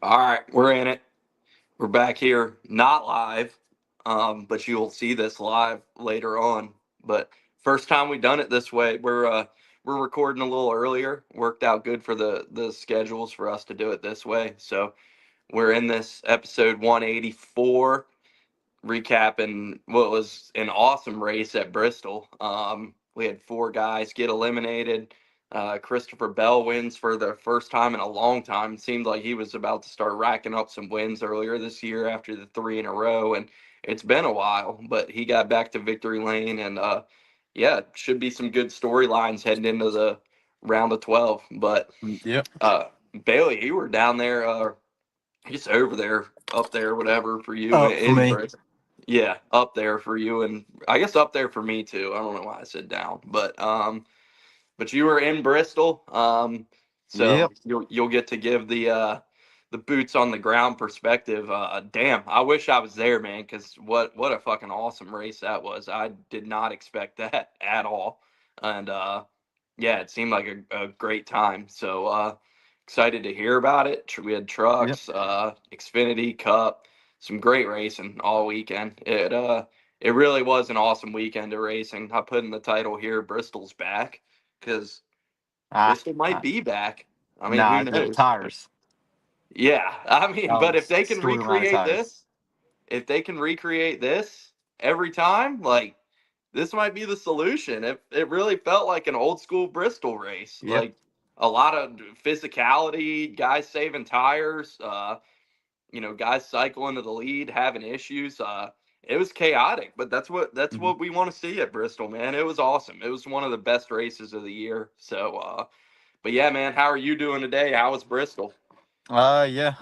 All right, we're in it. We're back here, not live, but you'll see this live later on. But first time we've done it this way. We're recording a little earlier. Worked out good for the schedules for us to do it this way. So we're in this episode 184, recapping what was an awesome race at Bristol. We had four guys get eliminated. Christopher Bell wins for the first time in a long time. It seemed like he was about to start racking up some wins earlier this year after the three in a row, and it's been a while, but he got back to victory lane, and yeah, should be some good storylines heading into the round of 12. But Yep. Bailey, you were down there, just over there, up there, whatever for you Up for in me. Bristol. Yeah, up there for you, and I guess up there for me too. I don't know why I said down, but you were in Bristol, so Yep. you'll get to give the boots on the ground perspective. Damn, I wish I was there, man, because what a fucking awesome race that was. I did not expect that at all, and yeah, it seemed like a great time. So excited to hear about it. We had Yep. trucks, Xfinity Cup, some great racing all weekend. It really was an awesome weekend of racing. I put in the title here, Bristol's back, because Ah, Bristol might ah, be back. I mean, who nah, the knows? tires. Yeah, I mean, That but if was they can storyline of recreate tires. this, if they can recreate this every time, like this might be the solution. It really felt like an old school Bristol race, Yep. like a lot of physicality, guys saving tires, guys cycling to the lead, having issues. It was chaotic, but that's hmm what we want to see at Bristol, man. It was awesome. It was one of the best races of the year. So, but yeah, man, how are you doing today? How was Bristol? Yeah.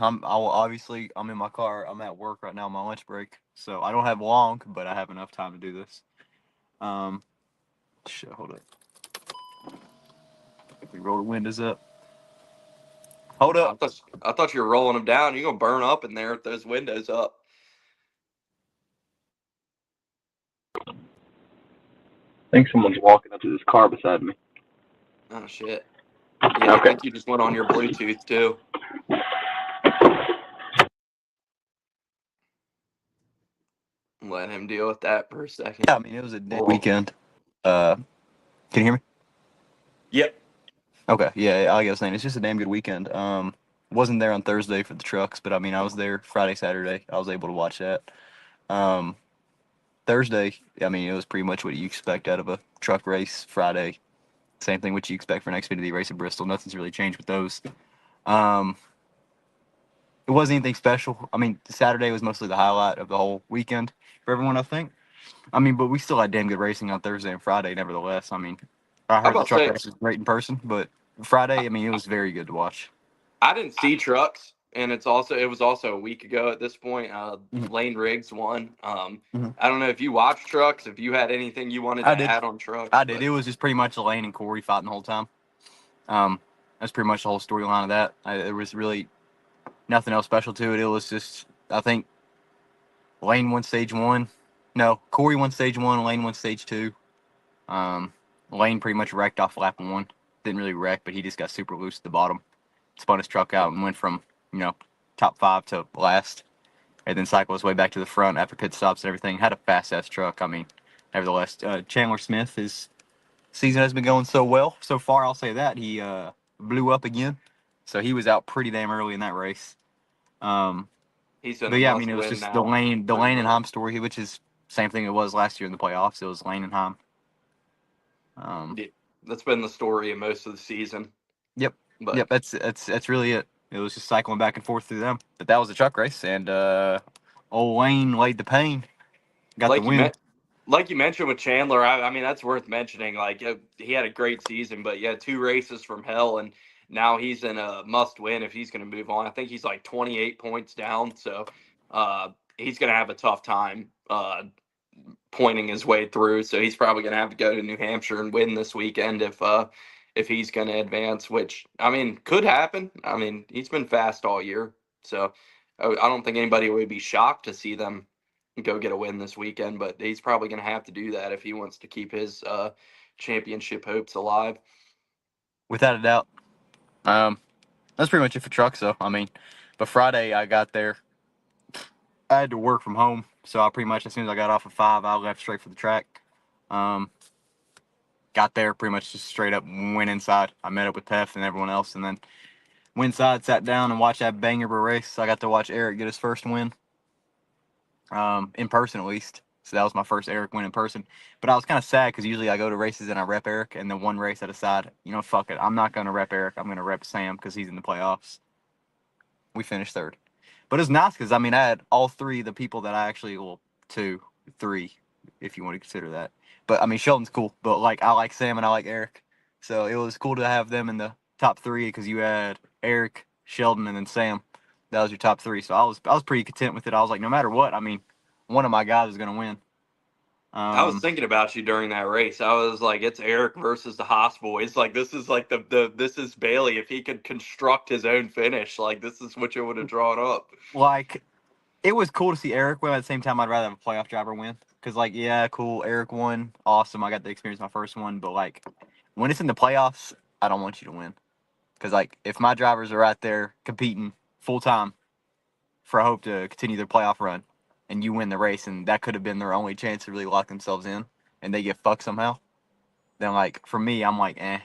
I'm in my car. I'm at work right now on my lunch break, so I don't have long, but I have enough time to do this. Um, shit, hold up. If we roll the windows up. Hold I up. thought I thought you were rolling them down. You're gonna burn up in there with those windows up. I think someone's walking up to this car beside me. Oh shit. Yeah, I Okay. think you just went on your Bluetooth too. Let him deal with that for a second. Yeah, I mean it was a day weekend. Uh, can you hear me? Yep. Okay. Yeah, like I was saying, it's just a damn good weekend. Wasn't there on Thursday for the trucks, but I mean I was there Friday, Saturday. I was able to watch that. Um, Thursday, I mean, it was pretty much what you expect out of a truck race. Friday, same thing what you expect for an Xfinity race at Bristol. Nothing's really changed with those. Um, it wasn't anything special. I mean, Saturday was mostly the highlight of the whole weekend for everyone, I think. I mean, but we still had damn good racing on Thursday and Friday, nevertheless. I mean, I I heard the about to truck say race was great in person, but Friday, I mean, it was very good to watch. I didn't see trucks, and it was also a week ago at this point. Mhm. Layne Riggs won. Mhm. I don't know if you watched trucks, if you had anything you wanted I to did. add on trucks, I did. but It was just pretty much Layne and Corey fighting the whole time. Um, that's pretty much the whole storyline of that. There was really nothing else special to it. It was just, I think, Layne won stage one. No, Corey won stage one. Layne won stage two. Um, Layne pretty much wrecked off lap one. Didn't really wreck, but he just got super loose at the bottom. Spun his truck out and went from top five to last, and then cycled his way back to the front after pit stops and everything. Had a fast ass truck. I mean, nevertheless, Chandler Smith, his season has been going so well so far. I'll say that he blew up again, so he was out pretty damn early in that race. Um, he's in But a yeah, I mean, must it was win just the now, Layne, the pretty Layne and much. Heim story, which is same thing it was last year in the playoffs. It was Layne and Heim. Um, Yeah, that's been the story of most of the season. yep, But yep. That's really it. It was just cycling back and forth through them. But that was a truck race, and old Layne laid the pain, got the like you win. meant, like you mentioned with Chandler, I mean that's worth mentioning. Like he had a great season, but yeah, two races from hell, and now he's in a must win if he's going to move on. I think he's like 28 points down, so uh, he's going to have a tough time pointing his way through. So he's probably going to have to go to New Hampshire and win this weekend if he's going to advance, which I mean could happen. I mean he's been fast all year, so I don't think anybody would be shocked to see them go get a win this weekend. But he's probably going to have to do that if he wants to keep his championship hopes alive. Without a doubt. Um, that's pretty much it for trucks, though. I mean, But Friday I got there. I had to work from home, so I pretty much as soon as I got off at 5, I left straight for the track. Got there, pretty much just straight up went inside. I met up with Tef and everyone else, and then went inside, sat down, and watched that banger of a race. I got to watch Aric get his first win, in person at least. So that was my first Aric win in person. But I was kind of sad because usually I go to races and I rep Aric, and then one race I decide, fuck it, I'm not going to rep Aric. I'm going to rep Sam because he's in the playoffs. We finished third. But it's nice because, I had all three of the people that I actually, well, 2, 3, if you want to consider that. But, Sheldon's cool. But, I like Sam and I like Aric. So it was cool to have them in the top 3 because you had Aric, Sheldon, and then Sam. That was your top 3. So I was pretty content with it. I was like, no matter what, one of my guys is going to win. I was thinking about you during that race. I was like, it's Aric versus the Haas boys. Like, this is like this is Bailey. If he could construct his own finish, like, this is what you would have drawn up. It was cool to see Aric win. At the same time, I'd rather have a playoff driver win. Because, yeah, cool, Aric won. Awesome. I got to experience my first one. But, when it's in the playoffs, I don't want you to win. Because, if my drivers are out there competing full-time for a hope to continue their playoff run, and you win the race, and that could have been their only chance to really lock themselves in, and they get fucked somehow, then, for me, I'm like, eh.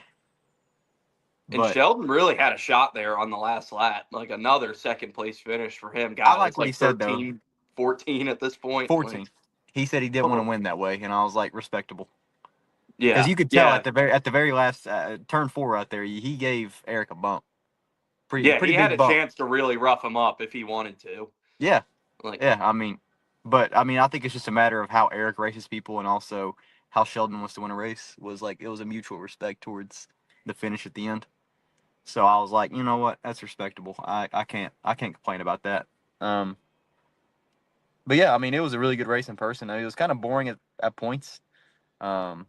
And But Sheldon really had a shot there on the last lap. Like, another second-place finish for him. I God, like it's what he like said, though. 13, 14 at this point. 14. He said he didn't want to win that way, and I was like, respectable. Because Yeah. you could tell at the very last turn 4 out there, he gave Aric a bump. He Pretty had big a bump. chance to really rough him up if he wanted to. Yeah. Like, Yeah, I think it's just a matter of how Aric races people, and also how Sheldon wants to win a race. It was a mutual respect towards the finish at the end. So I was like, you know what, that's respectable. I can't complain about that. But yeah, it was a really good race in person. It was kind of boring at points. But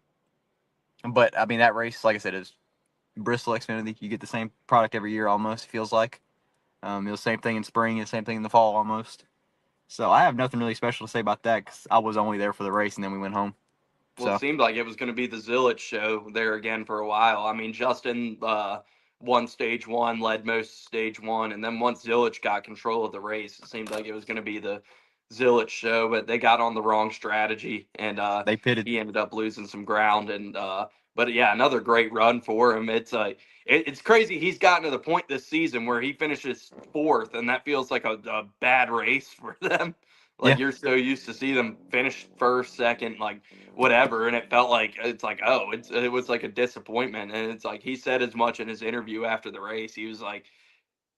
that race, like I said, is Bristol Xfinity. You get the same product every year almost, feels like. It was the same thing in spring and the same thing in the fall almost. So I have nothing really special to say about that because I was only there for the race and then we went home. well, it seemed like it was going to be the Zillich show there again for a while. Justin won stage 1, led most stage 1, and then once Zillich got control of the race, it seemed like it was going to be the Zillich show, but they got on the wrong strategy, and They pitted. he ended up losing some ground. And but yeah, another great run for him. It's crazy. He's gotten to the point this season where he finishes 4th, and that feels like a bad race for them. Like, Yeah. you're so used to see them finish 1st, 2nd, like whatever, and it felt like it was like a disappointment. And it's like he said as much in his interview after the race. He was like,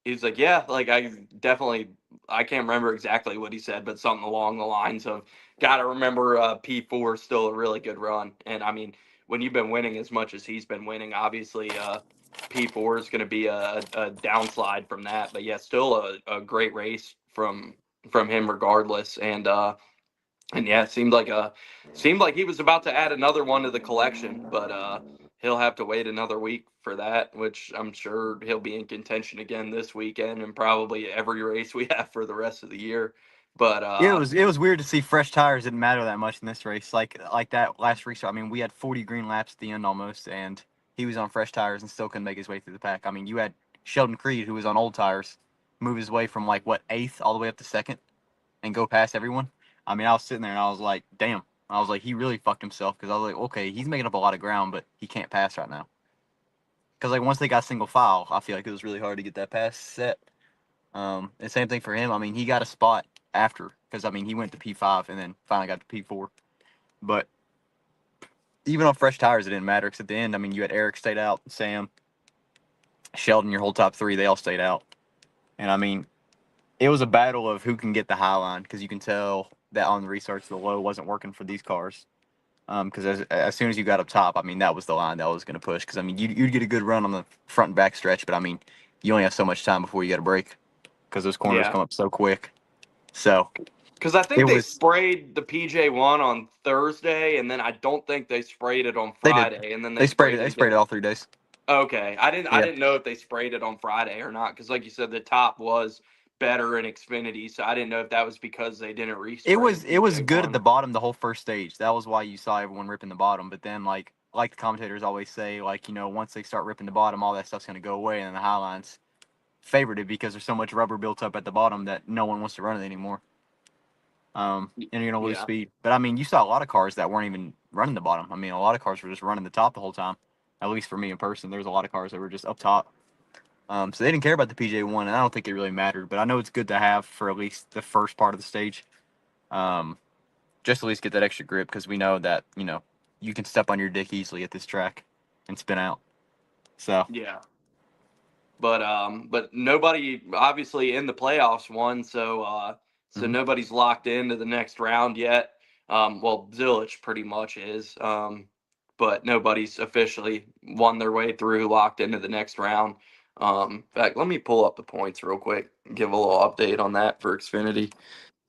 yeah, like I can't remember exactly what he said, but something along the lines of, got to remember P4 is still a really good run. And when you've been winning as much as he's been winning, obviously P4 is going to be a downslide from that. But yeah, still a great race from him regardless. And yeah, it seemed like he was about to add another one to the collection, but he'll have to wait another week for that, which I'm sure he'll be in contention again this weekend and probably every race we have for the rest of the year. But It was weird to see fresh tires didn't matter that much in this race. Like that last race, we had 40 green laps at the end almost, and he was on fresh tires and still couldn't make his way through the pack. You had Sheldon Creed, who was on old tires, move his way from 8th all the way up to 2nd and go past everyone. I was sitting there and I was like, damn. I was like, he really fucked himself because I was like, okay, he's making up a lot of ground, but he can't pass right now. Because once they got single file, I feel like it was really hard to get that pass set. And same thing for him. He got a spot after because he went to P5 and then finally got to P4. But even on fresh tires, it didn't matter because at the end, you had Aric stayed out, Sam, Sheldon, your whole top 3, they all stayed out. And it was a battle of who can get the high line because you can tell that on the research the low wasn't working for these cars. Because as soon as you got up top, that was the line that was going to push. Because you'd get a good run on the front and back stretch, but you only have so much time before you got a break because those corners come up so quick. So because I think they sprayed the PJ1 on Thursday, and then I don't think they sprayed it on Friday, and then they sprayed it. They sprayed it all 3 days. Okay, I didn't know if they sprayed it on Friday or not, because like you said, the top was better in Xfinity, so I didn't know if that was because they didn't respray. It was good at the bottom the whole first stage. That was why you saw everyone ripping the bottom. But then like the commentators always say, once they start ripping the bottom, all that stuff's gonna go away, and then the high lines favored it because there's so much rubber built up at the bottom that no one wants to run it anymore. And you're gonna lose Yeah. speed. But I mean, you saw a lot of cars that weren't even running the bottom. I mean, a lot of cars were just running the top the whole time. At least for me in person, there was a lot of cars that were just up top. So they didn't care about the PJ1, and I don't think it really mattered. But I know it's good to have for at least the first part of the stage, just at least get that extra grip because we know that you can step on your dick easily at this track and spin out. So Yeah. But nobody obviously in the playoffs won, so Mhm. nobody's locked into the next round yet. Well, Zillich pretty much is, but nobody's officially won their way through, locked into the next round. In fact, let me pull up the points real quick and give a little update on that for Xfinity.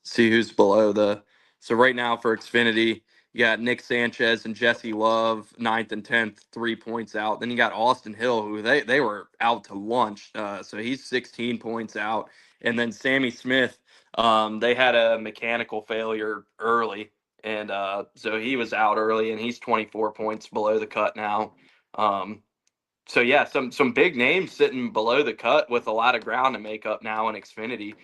See who's below the. So right now for Xfinity, you got Nick Sanchez and Jesse Love, 9th and 10th, 3 points out. Then you got Austin Hill, who they were out to lunch. So he's 16 points out. And then Sammy Smith, they had a mechanical failure early. And so he was out early, and he's 24 points below the cut now. So yeah, some big names sitting below the cut with a lot of ground to make up now in Xfinity.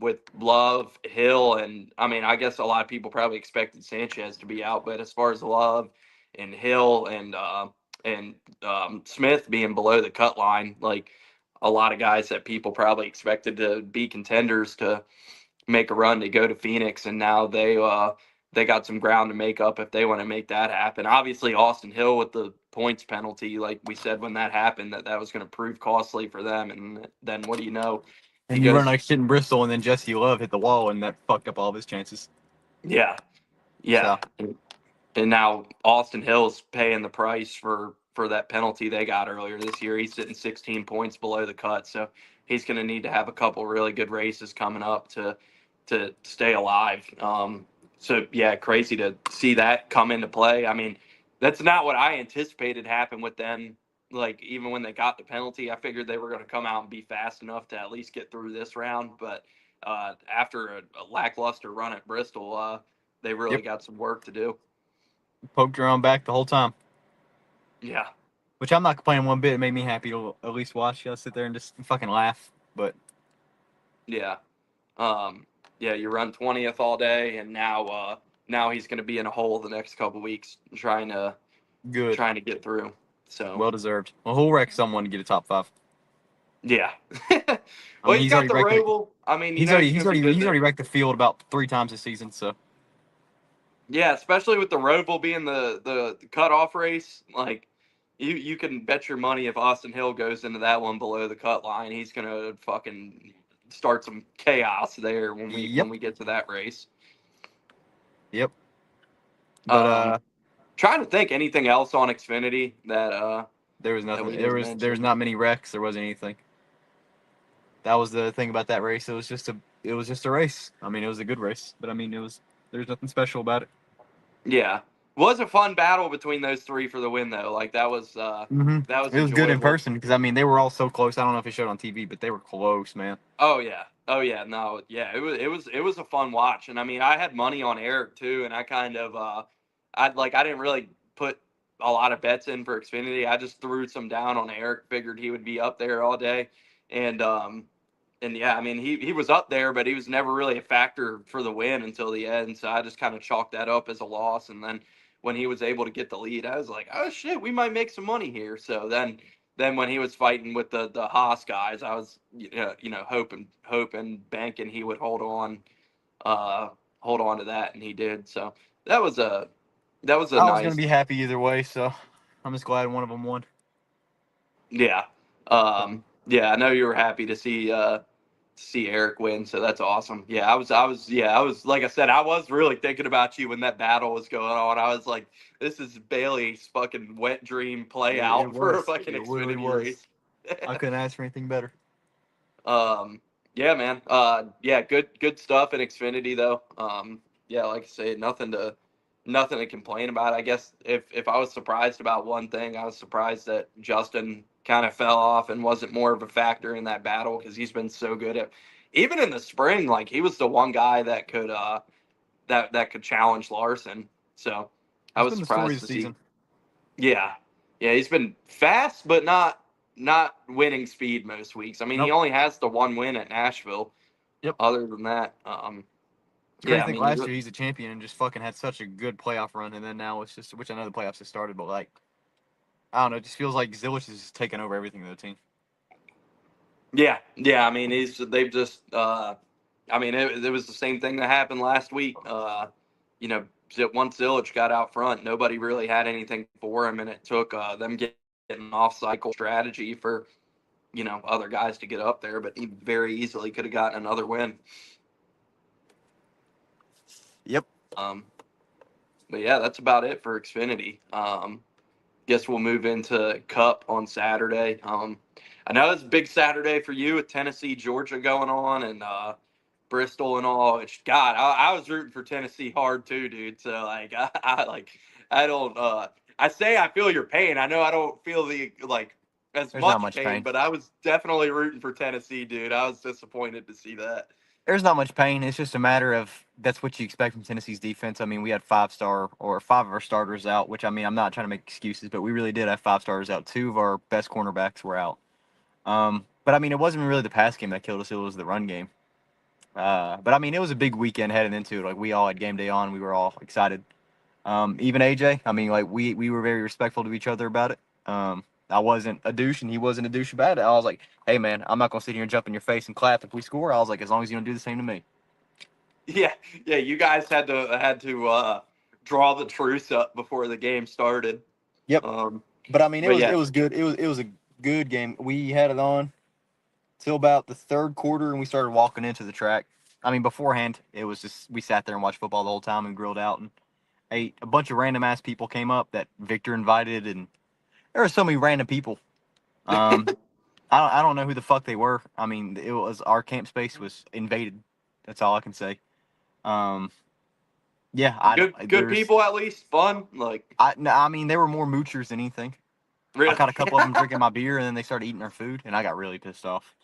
With Love, Hill, and I mean, I guess a lot of people probably expected Sanchez to be out, but as far as Love and Hill and Smith being below the cut line, like a lot of guys that people probably expected to be contenders to make a run to go to Phoenix, and now they got some ground to make up if they want to make that happen. Obviously, Austin Hill with the points penalty, like we said when that happened, that was going to prove costly for them. And then what do you know? He and you run goes, like shit in Bristol, and then Jesse Love hit the wall, and that fucked up all of his chances. yeah, yeah. So And now Austin Hill's paying the price for that penalty they got earlier this year. He's sitting 16 points below the cut, so he's going to need to have a couple really good races coming up to stay alive. So yeah, crazy to see that come into play. I mean, that's not what I anticipated happen with them. Like even when they got the penalty, I figured they were going to come out and be fast enough to at least get through this round. But after a lackluster run at Bristol, they really yep, got some work to do. poked your own back the whole time. Yeah, Which I'm not complaining one bit. It made me happy to at least watch. You sit there and just fucking laugh. But yeah, yeah. You run 20th all day, and now he's going to be in a hole the next couple weeks good, trying to get through. So well deserved. Well, he'll wreck someone to get a top 5. yeah. I Well, mean, he's he's got already the wrecked. Roval. I mean, He's he's already going to be good he's already there. wrecked the field about 3 times this season. So Yeah, especially with the Roval being the cutoff race. Like you can bet your money if Austin Hill goes into that one below the cut line, he's going to fucking start some chaos there yep, when we get to that race. yep. But Um, Trying to think anything else on Xfinity there was that nothing. we didn't There's mention. not many wrecks. There wasn't anything. That was the thing about that race. It was just a race. I mean, it was a good race, but I mean, there's nothing special about it. Yeah, was a fun battle between those three for the win though. Like that was It was good in enjoyable. person because I mean they were all so close. I don't know if it showed on TV, but they were close, man. Oh yeah, no, yeah, it was a fun watch, and I mean I had money on Aric too, and I kind of I didn't really put a lot of bets in for Xfinity. I just threw some down on Aric, figured he would be up there all day, and and yeah, I mean he was up there, but he was never really a factor for the win until the end. So I just kind of chalked that up as a loss. And then when he was able to get the lead, I was like, oh shit, we might make some money here. So then when he was fighting with the Haas guys, I was hoping banking he would hold on to that, and he did. So that was a that was a I was gonna nice. be happy either way, so I'm just glad one of them won. Yeah. Yeah, I know you were happy to see Aric win, so that's awesome. Yeah, I was like I said, I was really thinking about you when that battle was going on. I was like, this is Bailey's fucking wet dream play out for a fucking It really Xfinity was. race. I couldn't ask for anything better. Yeah, man. Yeah, good stuff in Xfinity though. Yeah, like I say, nothing to complain about. I guess if I was surprised about one thing, I was surprised that Justin kind of fell off and wasn't more of a factor in that battle because he's been so good at even in the spring, like he was the one guy that could that could challenge Larson. So I It's was been the story of surprised the to see. season. Yeah. Yeah, he's been fast but not not winning speed most weeks. I mean, he Nope. only has the one win at Nashville. Yep. Other than that, It's crazy yeah, to I think mean, last year he's a champion and just fucking had such a good playoff run, and then now it's just, which I know the playoffs have started, but like, I don't know, it just feels like Zilich is just taking over everything in the team. yeah. I mean, they've just. I mean, it was the same thing that happened last week. You know, once Zilich got out front, nobody really had anything for him, and it took them getting off cycle strategy for other guys to get up there. But he very easily could have gotten another win. Yep. But yeah, that's about it for Xfinity. Guess we'll move into Cup on Saturday. I know it's a big Saturday for you with Tennessee, Georgia going on, and Bristol and all. God, I was rooting for Tennessee hard too, dude. So like, I don't. I say I feel your pain. I know I don't feel the as There's not much much pain, pain. but I was definitely rooting for Tennessee, dude. I was disappointed to see that. There's not much pain. It's just a matter of that's what you expect from Tennessee's defense. I mean, we had 5 of our starters out, which I mean, I'm not trying to make excuses, but we really did have 5 stars out. 2 of our best cornerbacks were out. But I mean, it wasn't really the pass game that killed us; it was the run game. But I mean, it was a big weekend heading into it. Like we all had game day on, we were all excited. Even AJ, I mean, like we were very respectful to each other about it. I wasn't a douche, and he wasn't a douche about it. I was like, "Hey, man, I'm not gonna sit here and jump in your face and clap if we score." I was like, "As long as you don't do the same to me." Yeah, yeah. You guys had to draw the truce up before the game started. Yep. Um, But I mean, but it yeah, was good. It was a good game. We had it on till about the third quarter, and we started walking into the track. I mean, beforehand, it was just we sat there and watched football the whole time and grilled out and ate. A bunch of random ass people came up that Victor invited, and there were so many random people. Um, I don't know who the fuck they were. I mean, it was our camp space was invaded. That's all I can say. Um, yeah, I don't. good There's people at least, fun. Like no, I mean, they were more moochers than anything. I really, caught a couple of them drinking my beer, and then they started eating our food, and I got really pissed off.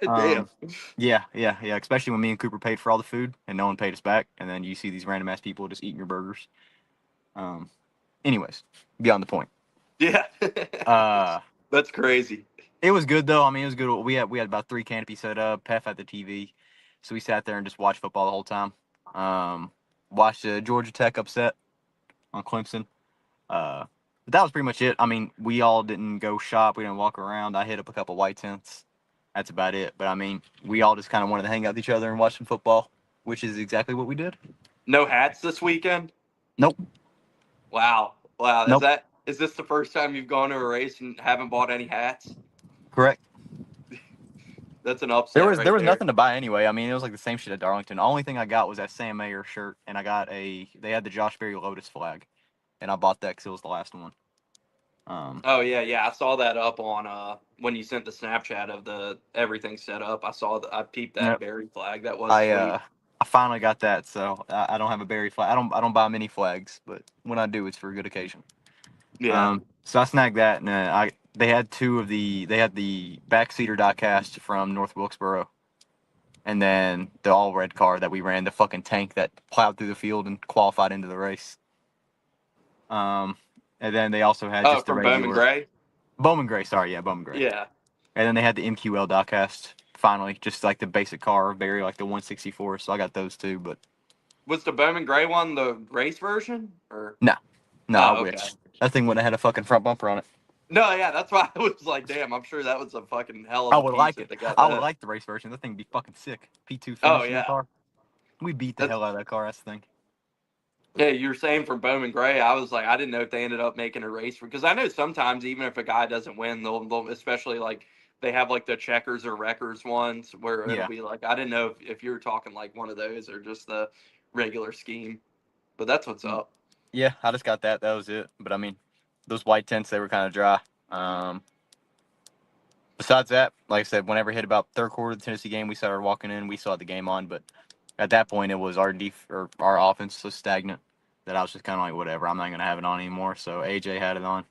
damn. Yeah. Especially when me and Cooper paid for all the food, and no one paid us back, and then you see these random ass people just eating your burgers. Um, anyways, beyond the point. Yeah, Uh, that's crazy. it was good though. I mean, it was good. We had about 3 canopies set up. Pef had the TV, so we sat there and just watched football the whole time. Watched Georgia Tech upset on Clemson. But that was pretty much it. I mean, we all didn't go shop. We didn't walk around. I hit up a couple white tents. That's about it. But I mean, we all just kind of wanted to hang out with each other and watch some football, which is exactly what we did. No hats this weekend. Nope. Wow. Nope. Is this the first time you've gone to a race and haven't bought any hats? Correct. That's an upset. There was there. nothing to buy anyway. I mean, it was like the same shit at Darlington. The only thing I got was that Sam Mayer shirt, and I got they had the Josh Berry Lotus flag, and I bought that because it was the last one. Oh yeah. I saw that up on when you sent the Snapchat of the everything set up. I peeped that Yep. Berry flag. That was I sweet. I finally got that, so I don't have a Berry flag. I don't buy many flags, but when I do, it's for a good occasion. Yeah. So I snagged that, and they had the backseater diecast from North Wilkesboro, and then the all red car that we ran, the fucking tank that plowed through the field and qualified into the race. And then they also had just the From Bowman regular Gray. Bowman Gray. Sorry, yeah, Bowman Gray. Yeah. And then they had the MQL diecast. Finally, just like the basic car of Barry, like the 164. So I got those too, but Was the Bowman Gray one the race version or? no, I Oh, okay. wish that thing would have had a fucking front bumper on it. No, yeah, that's why I was like, damn, I'm sure that was a fucking hell of I a would piece like if it. they got I would that. like the race version. That thing would be fucking sick. P2 Oh, finish in yeah. that car. We beat the hell out of that car. That's the thing. Yeah, you were saying from Bowman Gray, I was like, I didn't know if they ended up making a race because I know sometimes even if a guy doesn't win, they'll especially like they have like the checkers or wreckers ones where it'll Yeah. be like I didn't know if you were talking like one of those or just the regular scheme, but that's what's up. Yeah, I just got that. That was it. But I mean, those white tents, they were kind of dry. Besides that, like I said, whenever it hit about third quarter of the Tennessee game, we started walking in. We saw the game on, but at that point, it was our our offense so stagnant that I was just kind of like, whatever. I'm not gonna have it on anymore. So AJ had it on,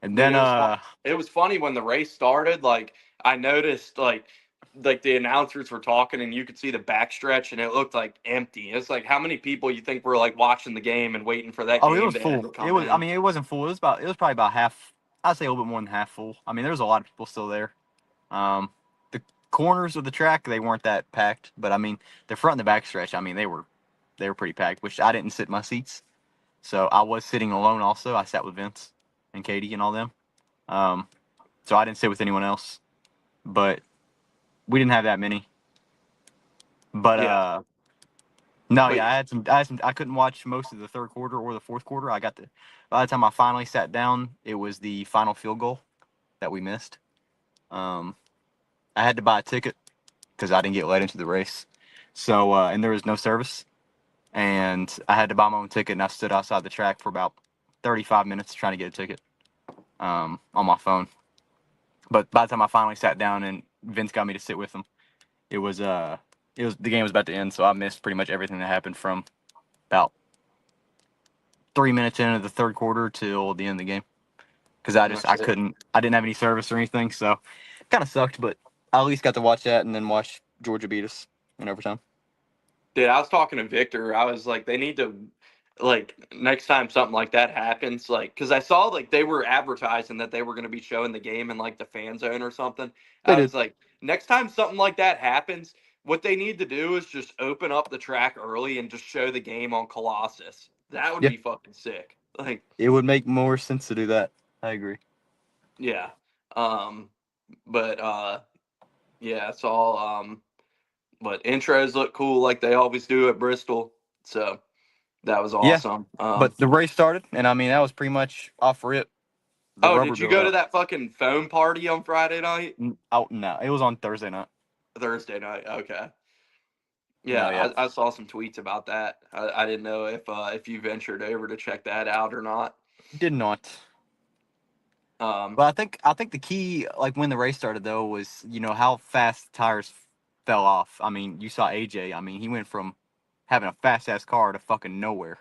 and Dude, then it was funny when the race started. Like I noticed, like the announcers were talking, and you could see the backstretch, and it looked like empty. It's like how many people you think were like watching the game and waiting for that oh, it game was to end full. to It come was. I in? mean, it wasn't full. It was probably about I'd say a little bit more than half full. I mean, there's a lot of people still there. The corners of the track, they weren't that packed, but I mean, the front and the back stretch, I mean, they were pretty packed. Which I didn't sit in my seats, so I was sitting alone. Also, I sat with Vince and Katie and all them. So I didn't sit with anyone else, but we didn't have that many. But Yeah. no, But yeah, I couldn't watch most of the third quarter or the fourth quarter. By the time I finally sat down, it was the final field goal that we missed. I had to buy a ticket because I didn't get let into the race. So, and there was no service, and I had to buy my own ticket, and I stood outside the track for about 35 minutes trying to get a ticket on my phone. But by the time I finally sat down and Vince got me to sit with him, it was the game was about to end, so I missed pretty much everything that happened from about 3 minutes into the third quarter till the end of the game because I didn't have any service or anything, so it kind of sucked. But I at least got to watch that and then watch Georgia beat us in overtime. dude, I was talking to Victor. I was like, they need to, like, next time something like that happens, like, because I saw like they were advertising that they were going to be showing the game in like the fan zone or something. They I did. was like, next time something like that happens, what they need to do is just open up the track early and just show the game on Colossus. That would Yeah, be fucking sick. Like, it would make more sense to do that. I agree. yeah. Um, but yeah, it's all but intros look cool like they always do at Bristol. So that was Yeah, awesome. but the race started, and I mean that was pretty much off rip. The Oh, rubber did you build go to up. that fucking foam party on Friday night? Oh no, it was on Thursday night. Thursday night. Okay. Yeah, No, yeah, I saw some tweets about that. I didn't know if you ventured over to check that out or not. did not. Um, But I think the key, like when the race started though, was how fast the tires fell off. I mean, you saw AJ. I mean, he went from having a fast ass car to fucking nowhere.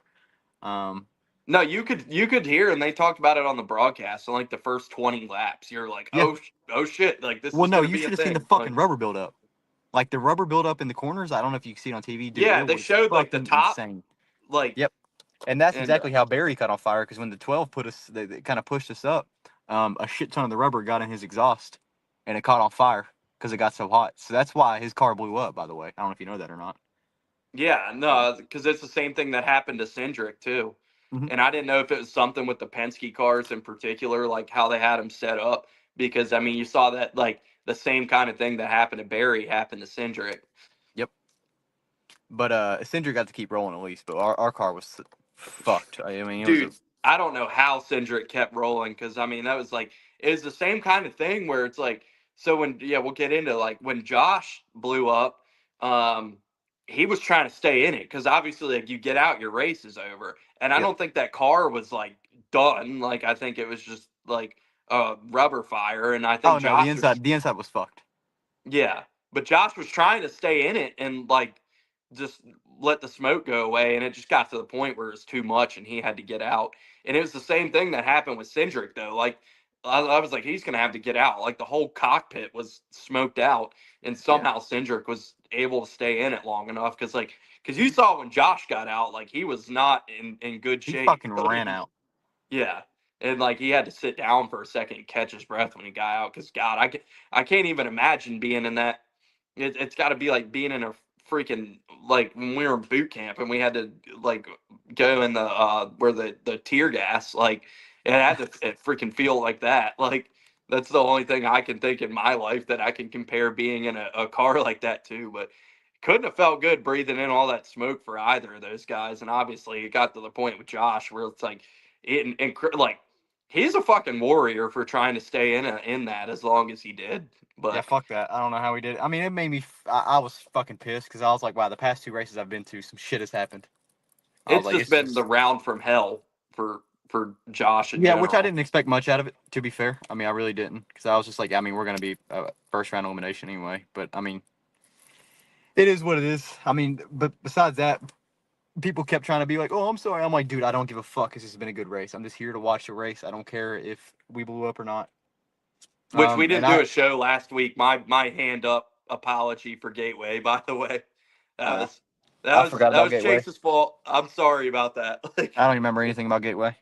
Um, no, you could hear, and they talked about it on the broadcast. In like the first 20 laps, you're like, yeah. oh shit, like this Well, is no, gonna you be a should have seen the thing. fucking Like, rubber buildup. Like the rubber buildup in the corners. I don't know if you can see it on TV, dude. yeah, It they was showed like the fucking top, insane. like, Yep. And that's and exactly how Barry caught on fire because when the 12 put us, they kind of pushed us up. A shit ton of the rubber got in his exhaust, and it caught on fire because it got so hot. So that's why his car blew up. By the way, I don't know if you know that or not. yeah, no, because it's the same thing that happened to Cindric too. Hmm. And I didn't know if it was something with the Penske cars in particular, like how they had them set up. Because I mean, you saw that like the same kind of thing that happened to Barry happened to Cindric. Yep. But Cindric got to keep rolling at least, but our car was fucked. I mean, it was a Dude, I don't know how Cindric kept rolling because I mean that was like it was the same kind of thing where it's like so when yeah we'll get into like when Josh blew up, um, he was trying to stay in it because obviously like you get out your race is over and I yep. don't think that car was like done like I think it was just like a rubber fire and I Oh think no, the Josh was inside was fucked. yeah, but Josh was trying to stay in it and like just let the smoke go away, and it just got to the point where it was too much, and he had to get out. And it was the same thing that happened with Cindric, though. Like I was like, he's gonna have to get out. Like the whole cockpit was smoked out, and Yeah, somehow Cindric was able to stay in it long enough because you saw when Josh got out, like he was not in good he shape. fucking ran out. Yeah. And like he had to sit down for a second and catch his breath when he got out because God, I can't even imagine being in that. It's got to be like being in a freaking like when we were in boot camp and we had to like go in the where the tear gas like it had to it freaking feel like that. Like that's the only thing I can think in my life that I can compare being in a car like that to. But couldn't have felt good breathing in all that smoke for either of those guys. And obviously it got to the point with Josh where it's like like he's a fucking warrior for trying to stay in that as long as he did. Yeah, But fuck that. I don't know how he did it. I mean, it made me. I was fucking pissed because I was like, wow, the past two races I've been to, some shit has happened. I was it's like, just it's been the just round from hell for Josh in yeah, which I general. didn't expect much out of it. To be fair, I mean, I really didn't because I was just like, I mean, we're gonna be first round elimination anyway. But I mean, it is what it is. I mean, but besides that, people kept trying to be like, oh, I'm sorry. I'm like, dude, I don't give a fuck. This has been a good race. I'm just here to watch the race. I don't care if we blew up or not. Which we And didn't do a show last week. My hand up apology for Gateway, by the way. That uh, was I forgot that about was Gateway. Chase's fault. I'm sorry about that. Like I don't remember anything about Gateway.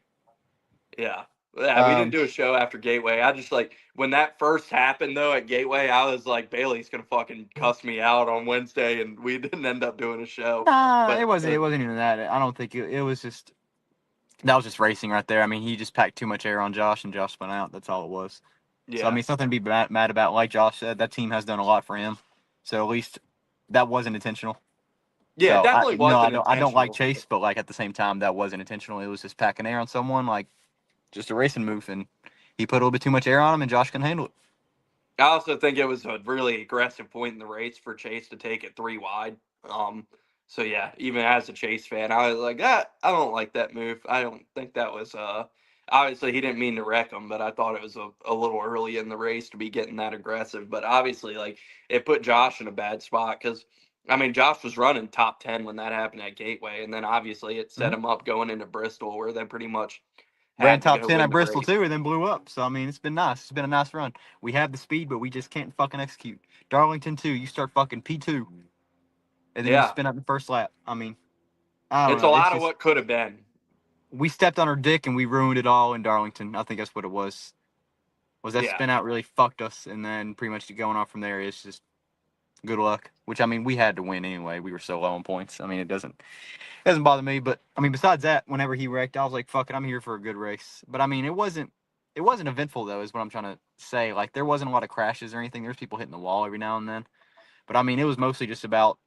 yeah. Yeah, we didn't do a show after Gateway. I just like when that first happened though at Gateway, I was like, Bailey's gonna fucking cuss me out on Wednesday, and we didn't end up doing a show. Nah, But it wasn't even that. I don't think it was just that was just racing right there. I mean, he just packed too much air on Josh, and Josh spun out. That's all it was. So I yeah, mean, something to be mad about. Like Josh said, that team has done a lot for him. So at least that wasn't intentional. yeah, it So definitely wasn't I don't like intentional. Chase, but like at the same time, that wasn't intentional. It was just packing air on someone, like just a racing move, and he put a little bit too much air on him, and Josh couldn't handle it. I also think it was a really aggressive point in the race for Chase to take it 3 wide. So yeah, even as a Chase fan, I was like, I don't like that move. I don't think that was obviously he didn't mean to wreck him, but I thought it was a little early in the race to be getting that aggressive. But obviously, like it put Josh in a bad spot because I mean Josh was running top 10 when that happened at Gateway, and then obviously it set Mhm. him up going into Bristol where they pretty much Ran had to top go 10 win at the Bristol race. too, and then blew up. So I mean, it's been nice. It's been a nice run. We have the speed, but we just can't fucking execute. Darlington too. You start fucking P2, and then you Yeah, spin out the first lap. I mean, I don't it's a know. It's lot of just what could have been. we stepped on our dick and we ruined it all in Darlington. I think that's what it was. Was that Yeah. spin out really fucked us, and then pretty much going on from there is just good luck. Which I mean, we had to win anyway. We were so low on points. I mean, it doesn't bother me. But I mean, besides that, whenever he wrecked, I was like, fuck it, I'm here for a good race. But I mean, it wasn't eventful though, is what I'm trying to say. Like there wasn't a lot of crashes or anything. There's people hitting the wall every now and then. But I mean, it was mostly just about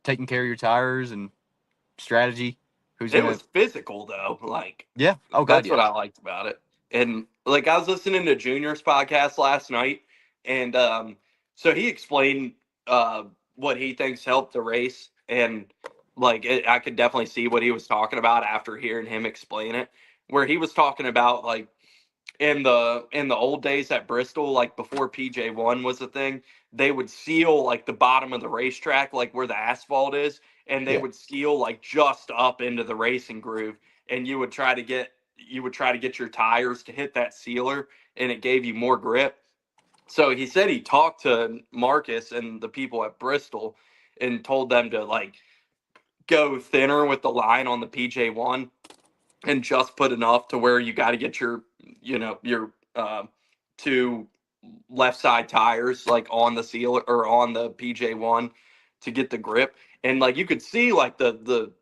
taking care of your tires and strategy. Who's It gonna? was physical though. Like Yeah. Oh God, that's yeah. what I liked about it. And like I was listening to Junior's podcast last night, and so he explained uh, what he thinks helped the race, and I could definitely see what he was talking about after hearing him explain it. Where he was talking about like in the old days at Bristol, like before PJ1 was a thing, they would seal like the bottom of the racetrack, like where the asphalt is, and they Yeah. would seal like just up into the racing groove, and you would try to get your tires to hit that sealer, and it gave you more grip. So he said he talked to Marcus and the people at Bristol and told them to like go thinner with the line on the PJ1 and just put enough to where you got to get your two left side tires like on the seal or on the PJ1 to get the grip. And like you could see like the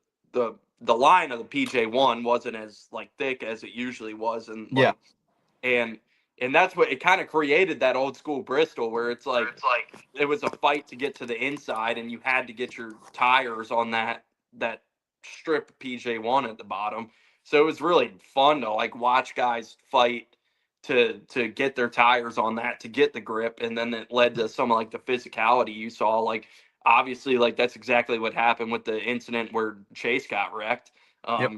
line of the PJ1 wasn't as like thick as it usually was, and Yeah. and that's what it kind of created, that old school Bristol where it's like it was a fight to get to the inside, and you had to get your tires on that strip of PJ1 at the bottom. So it was really fun to like watch guys fight to get their tires on that to get the grip, and then it led to some of like the physicality you saw. Like obviously, like that's exactly what happened with the incident where Chase got wrecked. Yep.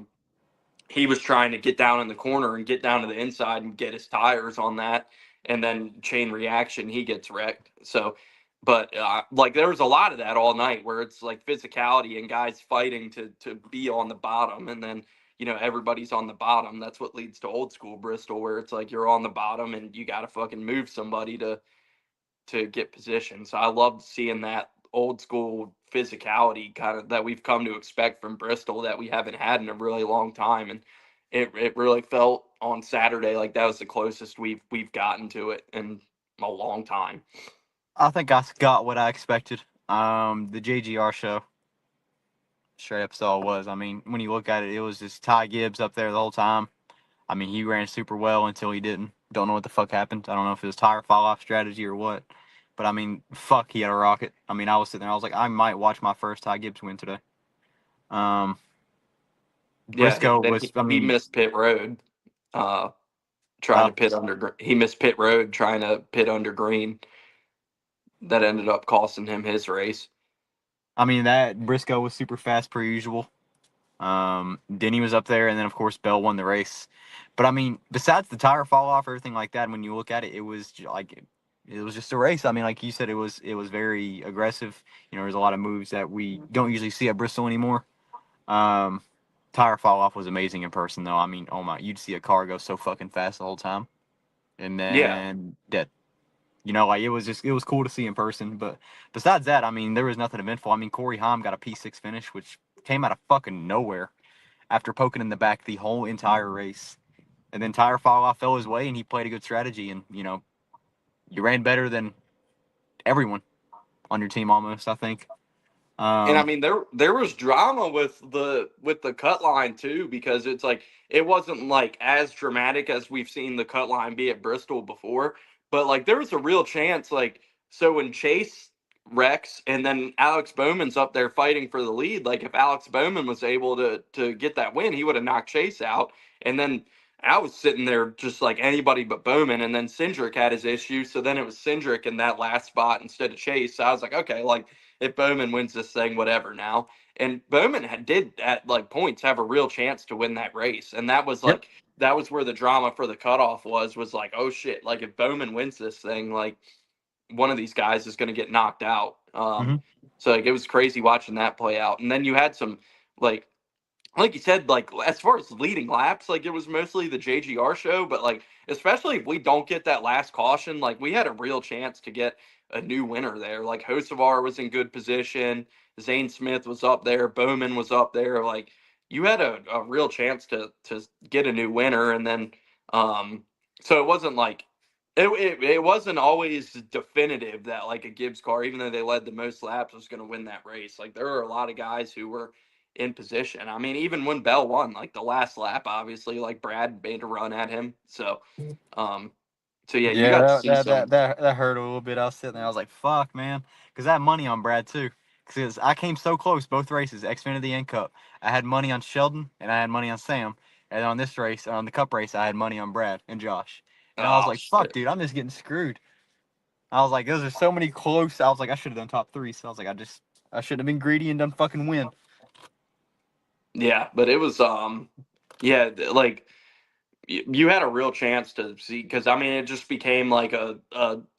He was trying to get down in the corner and get down to the inside and get his tires on that, and then chain reaction, he gets wrecked. So but like there was a lot of that all night where it's like physicality and guys fighting to be on the bottom, and then everybody's on the bottom. That's what leads to old school Bristol where it's like you're on the bottom and you got to fucking move somebody to get position. So I loved seeing that old school physicality kind of that we've come to expect from Bristol that we haven't had in a really long time. And it really felt on Saturday like that was the closest we've gotten to it in a long time. I think I got what I expected. The JGR show, straight up, all it was. I mean, when you look at it, it was just Ty Gibbs up there the whole time. I mean, he ran super well until he didn't. Don't know what the fuck happened. I don't know if it was tire fall off strategy or what. But I mean, fuck, he had a rocket. I mean, I was sitting there. I was like, I might watch my first Ty Gibbs win today. Yeah, Briscoe then was. I he mean, missed pit road, trying to pit under. He missed pit road trying to pit under green. That ended up costing him his race. that Briscoe was super fast per usual. Denny was up there, and then of course Bell won the race. But I mean, besides the tire fall off, everything like that, when you look at it, it was like it was just a race. I mean, like you said, it was very aggressive. There's a lot of moves that we don't usually see at Bristol anymore. Um, Tire fall off was amazing in person, though. I mean, oh my, you'd see a car go so fucking fast the whole time, and Yeah, then dead. Like it was cool to see in person. But besides that, I mean, there was nothing eventful. I mean, Corey Haim got a P6 finish, which came out of fucking nowhere after poking in the back the whole entire race. and then tire fall off fell his way, and he played a good strategy, and you ran better than everyone on your team almost. I think. And I mean, there was drama with the cut line too, because it's like it wasn't like as dramatic as we've seen the cut line be at Bristol before, but like there was a real chance. Like, so when Chase wrecks and then Alex Bowman's up there fighting for the lead, like if Alex Bowman was able to get that win, he would have knocked Chase out. And then I was sitting there just like anybody but Bowman, and then Cindric had his issue, so then it was Cindric in that last spot instead of Chase. So I was like, okay, like if Bowman wins this thing, whatever now. And Bowman did at like points have a real chance to win that race, and that was Yep. like that was where the drama for the cutoff was like, oh shit, like if Bowman wins this thing, like one of these guys is going to get knocked out. Hmm. So like it was crazy watching that play out, and then you had some like you said, like as far as leading laps, like it was mostly the JGR show, but like especially if we don't get that last caution, like we had a real chance to get a new winner there. Like Hocevar was in good position, Zane Smith was up there, Bowman was up there. Like you had a real chance to get a new winner, and then so it wasn't like it wasn't always definitive that like a Gibbs car, even though they led the most laps, was going to win that race. Like there were a lot of guys who were in position. I mean, even when Bell won, like the last lap, obviously, like Brad made a run at him. Um, so yeah, you Yeah, got to that, see that that some. that that hurt a little bit. I was sitting there, I was like, "Fuck, man," because I had money on Brad too. Because I came so close both races, Xfinity and Cup. I had money on Sheldon and I had money on Sam. And on this race, on the Cup race, I had money on Brad and Josh. And I was Oh like, "Fuck, shit. dude, I'm just getting screwed." I was like, "Those are so many close." I was like, "I should have done top three." So I was like, I should have been greedy and done fucking win." Yeah, but it was yeah, like you had a real chance to see, because I mean it just became like a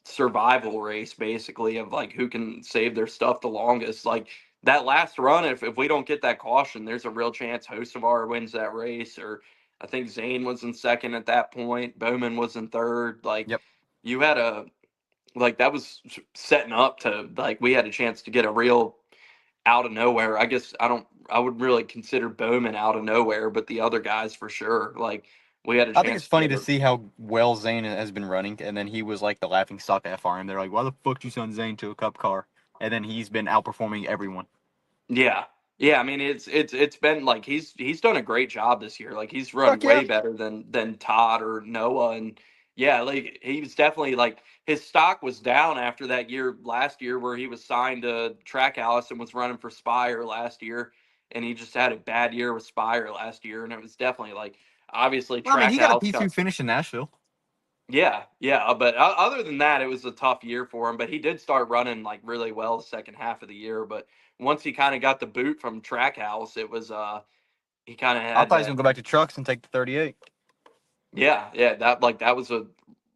survival race basically of like who can save their stuff the longest. Like that last run, if we don't get that caution, there's a real chance Hocevar wins that race, or I think Zane was in second at that point, Bowman was in third. Like Yep. you had a like that was setting up to like we had a chance to get a real out of nowhere. I guess I would really consider Bowman out of nowhere, but the other guys for sure. Like we had a I think it's chance to funny get to a see how well Zane has been running, and then he was like the laughing stock at FRM. They're like, "Why the fuck you send Zane to a Cup car?" And then he's been outperforming everyone. yeah. Yeah, I mean it's been like he's done a great job this year. Like he's run Fuck yeah. way better than Todd or Noah, and yeah, like he was definitely like his stock was down after that year last year where he was signed to Trackhouse and was running for Spire last year, and he just had a bad year with Spire last year, and it was definitely like obviously Well, I mean, he got a Trackhouse P2 got. finish in Nashville. Yeah, yeah, but other than that, it was a tough year for him. But he did start running like really well the second half of the year. But once he kind of got the boot from Trackhouse, it was he kind of I had thought he was that. gonna go back to trucks and take the 38. Yeah, yeah, that was a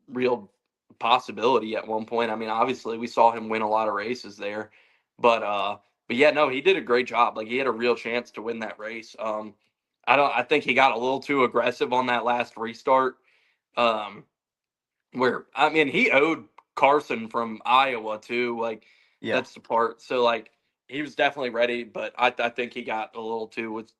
real possibility at one point. I mean, obviously we saw him win a lot of races there, but yeah, no, he did a great job. Like he had a real chance to win that race. I think he got a little too aggressive on that last restart. Um, where I mean he owed Carson from Iowa too. Like Yeah, that's the part. So like he was definitely ready, but I think he got a little too with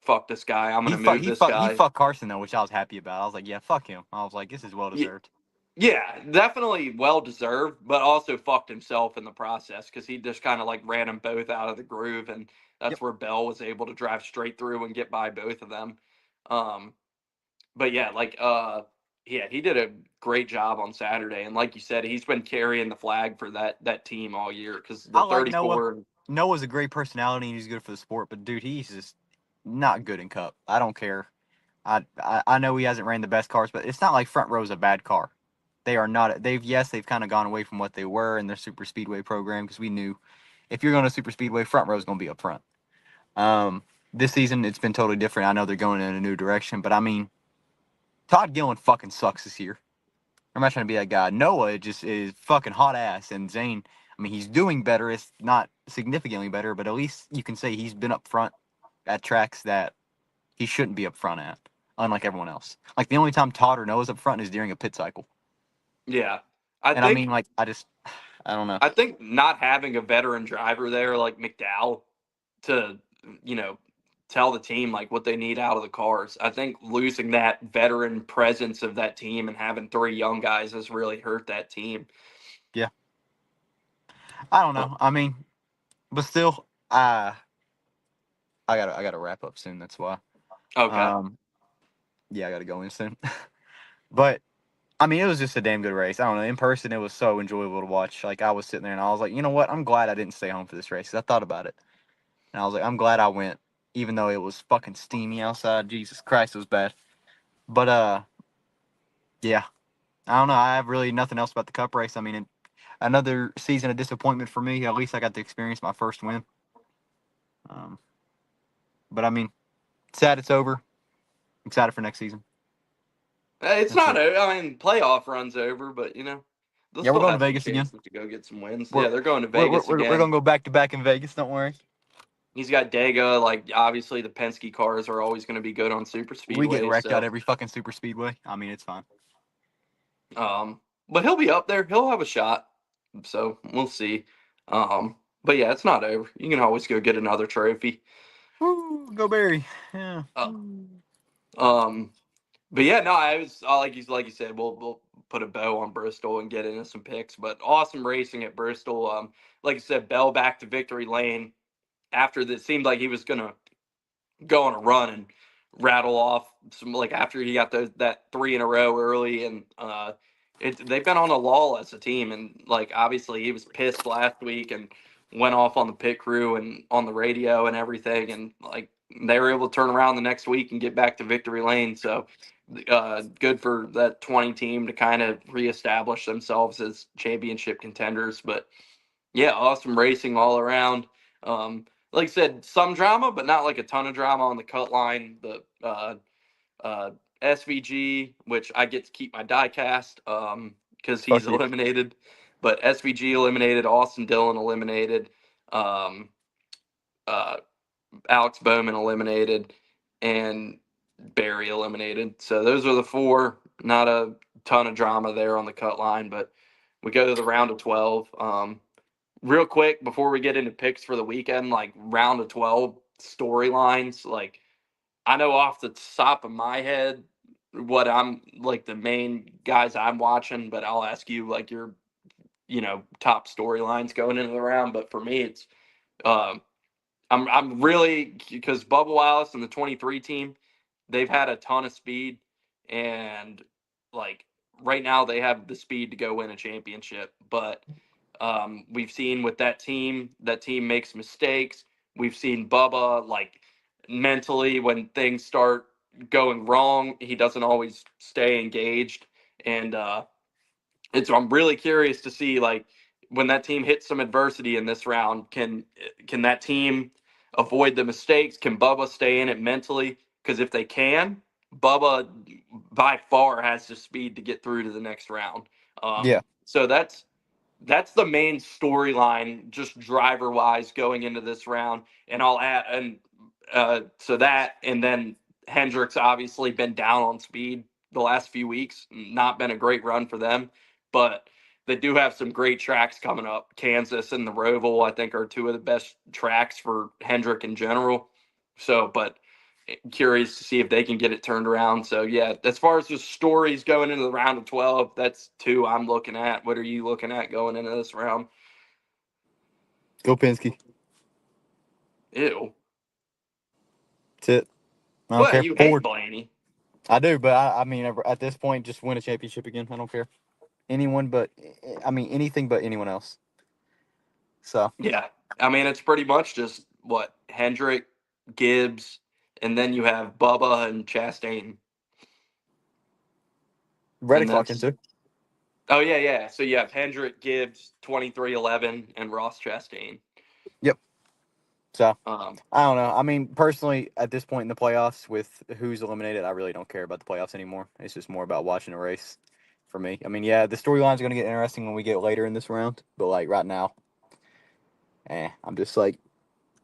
fuck this guy. I'm he gonna fuck move he this fuck he guy. fucked Carson though, which I was happy about. I was like, yeah, fuck him. I was like, this is well Yeah, deserved. yeah, definitely well deserved, but also fucked himself in the process because he just kind of like ran them both out of the groove, and Yep. that's where Bell was able to drive straight through and get by both of them. Um, but yeah, like yeah, he did a great job on Saturday, and like you said, he's been carrying the flag for that team all year because the I like Noah. 34. Noah's a great personality and he's good for the sport, but dude, he's just not good in Cup. I don't care. I know he hasn't ran the best cars, but it's not like Front Row's a bad car. They are not. They've kind of gone away from what they were in their super speedway program because we knew if you're going to super speedway, Front Row's going to be up front. Um, this season it's been totally different. I know they're going in a new direction, but I mean, Todd Gillen fucking sucks this year. I'm not trying to be that guy. Noah just is fucking hot ass, and Zane. I mean, he's doing better. It's not significantly better, but at least you can say he's been up front at tracks that he shouldn't be up front at, unlike everyone else. Like the only time Todd or Noah's up front is during a pit cycle. Yeah, I And I mean, think like, I don't know. I think not having a veteran driver there like McDowell to you know tell the team like what they need out of the cars. I think losing that veteran presence of that team and having 3 young guys has really hurt that team. Yeah. I don't Uh, know. I mean, but still, I gotta wrap up soon. That's why. okay. Yeah, I gotta go in soon. But I mean, it was just a damn good race. I don't know. In person, it was so enjoyable to watch. Like, I was sitting there and I was like, you know what? I'm glad I didn't stay home for this race. 'Cause I thought about it. And I was like, I'm glad I went, even though it was fucking steamy outside. Jesus Christ, it was bad. But, yeah. I don't know. I have really nothing else about the Cup race. I mean, another season of disappointment for me. At least I got to experience my first win. But, I mean, sad it's over. Excited for next season. It's That's not. it. I mean, playoff runs over, but they'll Yeah, we're still going to have some Vegas again. chances to go get some wins. We're, Yeah, they're going to we're, we're, Vegas we're going again. to go back to back in Vegas. Don't worry. He's got Dega. Like obviously, the Penske cars are always going to be good on super We get speedways. wrecked out So, every fucking super speedway. I mean, it's fine. but he'll be up there. He'll have a shot. So we'll see. But yeah, it's not over. You can always go get another trophy. Woo, go Barry. Yeah. Uh, um, but yeah, no, I was like you said, we'll put a bow on Bristol and get into some picks. But awesome racing at Bristol. Like I said, Bell back to victory lane after this. Seemed like he was gonna go on a run and rattle off some like after he got that 3 in a row early and they've been on a lull as a team and like obviously he was pissed last week and went off on the pit crew and on the radio and everything and like they were able to turn around the next week and get back to victory lane. So good for that 20 team to kind of reestablish themselves as championship contenders. But yeah, awesome racing all around. Like I said, some drama, but not like a ton of drama on the cut line. The uh, SVG, which I get to keep my die cast because Fuck he's yeah. eliminated. But SVG eliminated, Austin Dillon eliminated, um, uh, Alex Bowman eliminated, and Barry eliminated. So those are the 4. Not a ton of drama there on the cut line, but we go to the round of 12. Real quick before we get into picks for the weekend, like round of 12 storylines, like I know off the top of my head what I'm like the main guys I'm watching, but I'll ask you like your top storylines going into the round. But for me, it's um, I'm really because Bubba Wallace and the 23 team, they've had a ton of speed, and like right now they have the speed to go win a championship, but we've seen with that team makes mistakes. We've seen Bubba like mentally when things start going wrong, he doesn't always stay engaged, and I'm really curious to see like when that team hits some adversity in this round, can that team avoid the mistakes? Can Bubba stay in it mentally? Because if they can, Bubba by far has the speed to get through to the next round. Yeah. So that's the main storyline, just driver wise, going into this round. And I'll add, and so that, and then Hendrick's obviously been down on speed the last few weeks, not been a great run for them, but they do have some great tracks coming up. Kansas and the Roval, I think, are 2 of the best tracks for Hendrick in general. So, but curious to see if they can get it turned around. So yeah, as far as the stories going into the round of 12, that's 2 I'm looking at. What are you looking at going into this round? Go Penske. Ew. That's it. I don't What, care. you hate Ford. Blaney? I do, but I mean, at this point, just win a championship again. I don't care. Anyone but, I mean, anything but anyone else. So, Yeah. I mean, it's pretty much just what Hendrick, Gibbs, and then you have Bubba and Chastain. And Reddick's locked that's into. oh yeah. So you have Hendrick, Gibbs, 2311, and Ross Chastain. Yep. So, Um, I don't know. I mean, personally, at this point in the playoffs, with who's eliminated, I really don't care about the playoffs anymore. It's just more about watching a race for me. I mean, yeah, the storylines are going to get interesting when we get later in this round, but like right now, I'm just like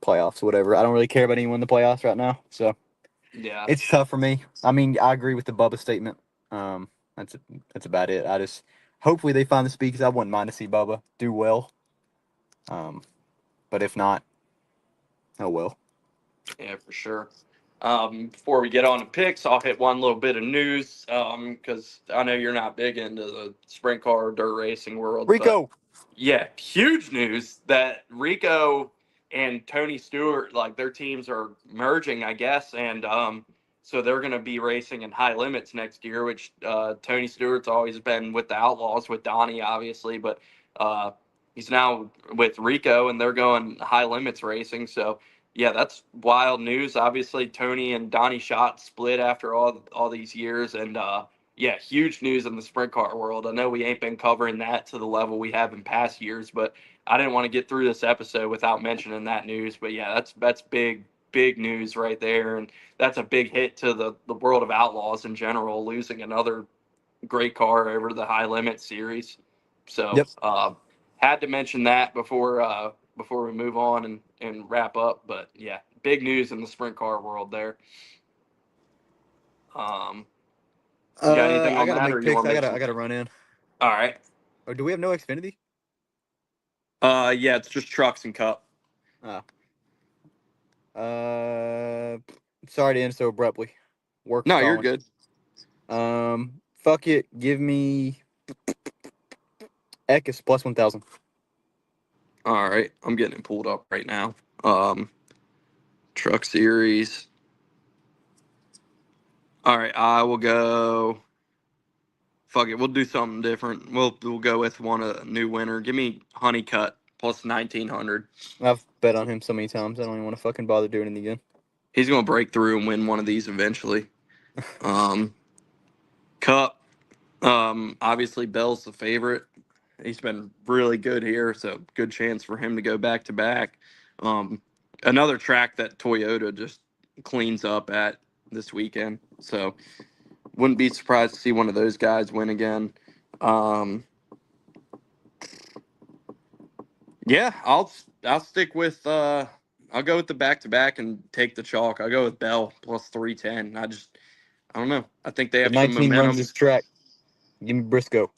playoffs, whatever. I don't really care about anyone in the playoffs right now. So, yeah. it's tough for me. I mean, I agree with the Bubba statement. Um, that's that's about it. I just hopefully they find the speed because I wouldn't mind to see Bubba do well. But if not, oh well. Yeah, for sure. Before we get on to picks, I'll hit one little bit of news because I know you're not big into the sprint car dirt racing world, but Rico. yeah, huge news that Rico and Tony Stewart, like their teams are merging, I guess, and so they're going to be racing in high limits next year. Which Tony Stewart's always been with the Outlaws with Donnie, obviously, but uh, he's now with Rico, and they're going high limits racing. So yeah, that's wild news. Obviously, Tony and Donnie Schott split after all these years, and yeah, huge news in the sprint car world. I know we ain't been covering that to the level we have in past years, but I didn't want to get through this episode without mentioning that news. But yeah, that's big news right there, and that's a big hit to the world of Outlaws in general, losing another great car over the high limit series. So Yep. had to mention that before we move on and wrap up. But yeah, big news in the sprint car world there. You got anything I on gotta that, make or you picks. want to I make gotta some? I gotta run in. All right. Oh, do we have no Xfinity? Yeah, it's just trucks and cup. Oh. Sorry to end so abruptly. Work's No, you're calling. good. Fuck it. Give me Eckes plus 1,000. All right, I'm getting it pulled up right now. Truck series. All right, I will go. Fuck it, we'll do something different. We'll go with a new winner. Give me Honeycutt plus 1,900. I've bet on him so many times. I don't even want to fucking bother doing it again. He's gonna break through and win one of these eventually. Cup. Obviously Bell's the favorite. He's been really good here, so good chance for him to go back to back. Another track that Toyota just cleans up at this weekend, so wouldn't be surprised to see one of those guys win again. Yeah, I'll stick with I'll go with the back to back and take the chalk. I'll go with Bell plus 310. I don't know. I think they The have some 19 runs momentum. this track. Give me Briscoe.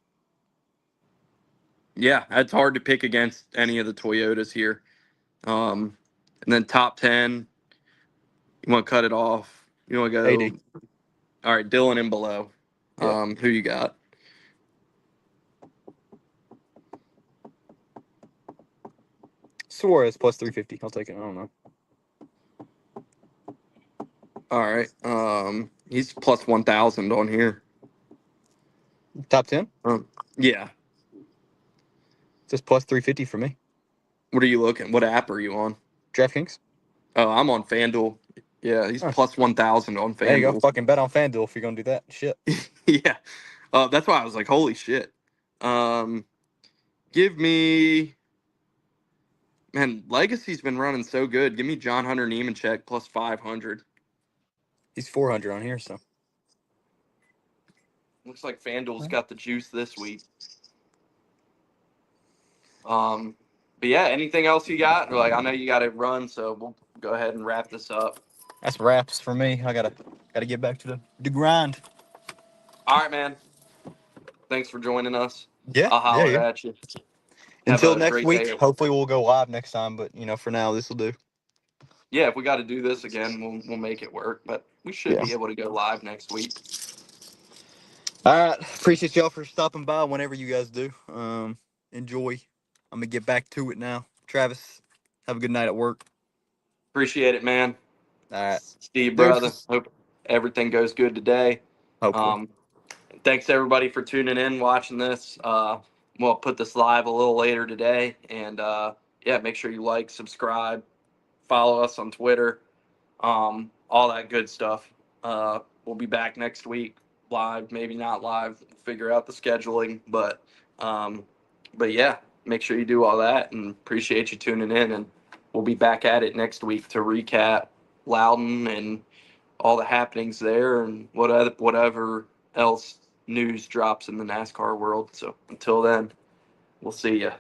Yeah, it's hard to pick against any of the Toyotas here. And then top 10, you want to cut it off. You want to AD. go, all right, Dylan and below. Yeah. Who you got? Suarez plus 350. I'll take it. I don't know. All right. He's plus 1,000 on here. Top 10? Yeah. Just plus 350 for me. What are you looking? What app are you on? DraftKings. Oh, I'm on FanDuel. Yeah, he's Oh, plus 1,000 on there you go. FanDuel. Fucking bet on FanDuel if you're going to do that. Shit. Yeah. That's why I was like, holy shit. Give me, man, Legacy's been running so good. Give me John Hunter Nemechek plus 500. He's 400 on here, so. Looks like FanDuel's got the juice this week. But yeah, anything else you got? Like, I know you got to run, so we'll go ahead and wrap this up. That's wraps for me. I gotta get back to the grind. All right, man. Thanks for joining us. Yeah. I'll holler Yeah. at you. Have Until a next great week. day. Hopefully we'll go live next time, but for now this will do. Yeah, if we got to do this again, we'll make it work. But we should Yeah. be able to go live next week. All right. Appreciate y'all for stopping by whenever you guys do. Enjoy. I'm gonna get back to it now. Travis, have a good night at work. Appreciate it, man. All right. See you, brother. Deuces. Hope everything goes good today. Hopefully. Thanks everybody for tuning in, watching this. We'll put this live a little later today, and yeah, make sure you like, subscribe, follow us on Twitter, all that good stuff. We'll be back next week, live, maybe not live. We'll figure out the scheduling, but yeah, make sure you do all that, and appreciate you tuning in. And we'll be back at it next week to recap Loudon and all the happenings there, and whatever else news drops in the NASCAR world. So until then, we'll see you.